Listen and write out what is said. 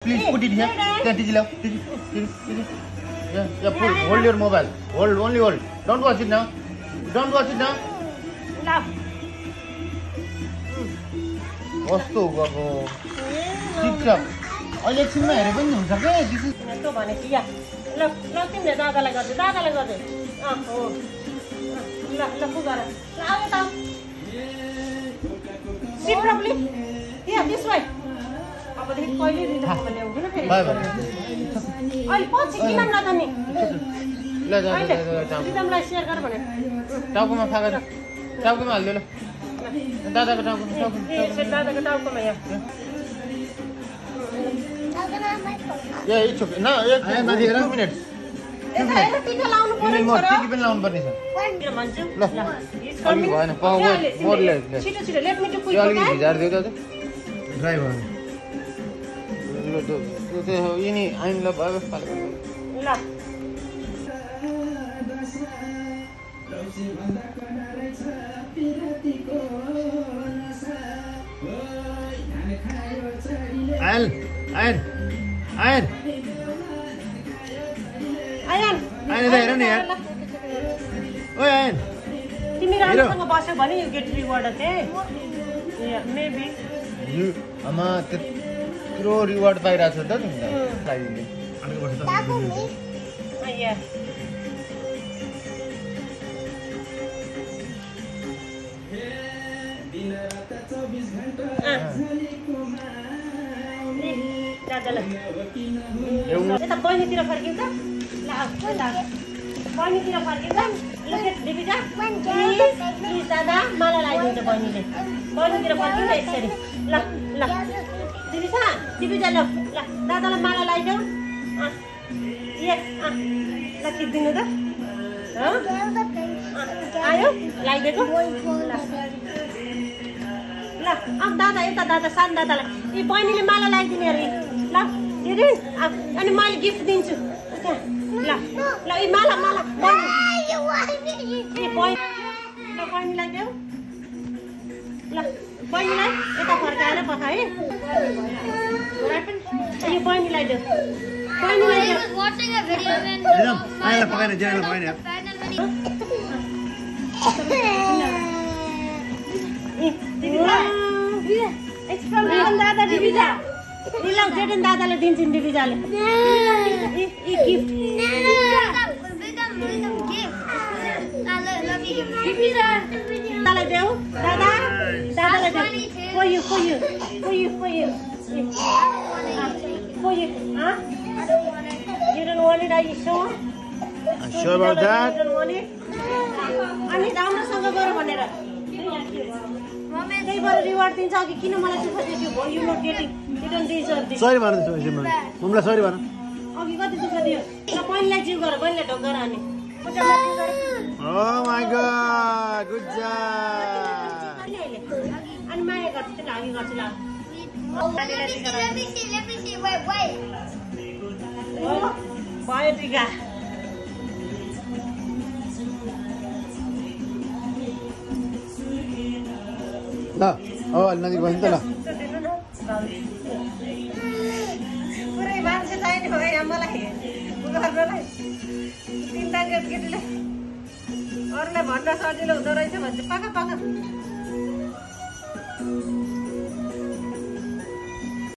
Please put it here. Can TG love? Yeah, put, hold your mobile. Hold, only hold. Don't watch it now. Don't watch it now. Love. कस्तो गएको TikTok अहिले एकछिनमा हेरे पनि हुन्छ के यस्तो भने कि या ल ल तिमीले दादालाई गर्दै हो ल ल पु गर ल आऊ त सिट प्रब्लम या दिस वे अबदेखि कहिले रिटर्न ल्याउँदैन फेरि बाइ बाइ अहिले पछि किन नजाने ल जा रिटर्नलाई शेयर गर भने टाउकोमा फागर टाउकोमा हाल्दियो ल दादाको टाउकोमा दादाको टाउकोमा यहाँ Yeah, it's okay. No, yeah, 2 minutes. टिका लाउनु पर्यो म टिकी पनि लाउनु पर्ने छ भन्छु ल अलि भएन पाउ मोरले छिटो छिटो लेट मी टु क्विक अलि भिजार दियो त ड्राई भयो ल त्यो यिनी आइन ल भयो ल आयन हेर नि यार ओए आयन तिमी राम्रोसँग बस्यौ भने यु गेट रिवार्ड थे मेबी आमा त्यत्रो रिवार्ड पाइरहेछ त तिमीलाई यता बहिनीतिर फर्किन्छ ल बहिनीतिर फर्किन्छ दिपिका प्लिज दादा मलाई लगाइदिन्छ बहिनीले बहिनीतिर फर्किन्छ यसरी ल ल दिपिका ल दादालाई माला लगाइदेऊ ल खिचिदिनु त आयो लगाइदिएको ल अब दादा यता दादा सानो दादालाई ए बहिनीले माला लगाइदिने अरे ल दिदी अनि मैले गिफ्ट दिन्छु ल ल ए माला बहिनीलाई देऊ ल बहिनीलाई यता फर्काएर पठा है यो बहिनीलाई देऊ दादा दिपिका जेठन दादाले दिन्छन् दिपिकाले दादालाई देऊ दादालाई देऊ You don't want it, are you sure? I'm sure about that. You don't want it? अनि राम्रोसँग गर भनेर त्यही भएर रिवार्ड दिन्छ अघि किन मलाई दुःख दियो भयो you not getting you don't deserve this sorry भन मम्मीलाई सरी भन अघि कति दुःख दियो ल बहिनीलाई जिउ गर बहिनीलाई ढोकर हाने Oh my god, good job. अनि माया गर्छ त्यसलाई अघि गर्छु ल Let me see, wait. भयो टिका ल अलि नजिक बस्नु त ल पुरै मान्छे चाहिने भयो मलाई गर्नलाई चिन्ता केटीले अरूलाई भन्न सजिलो हुँदो रहेछ भन्छ पाका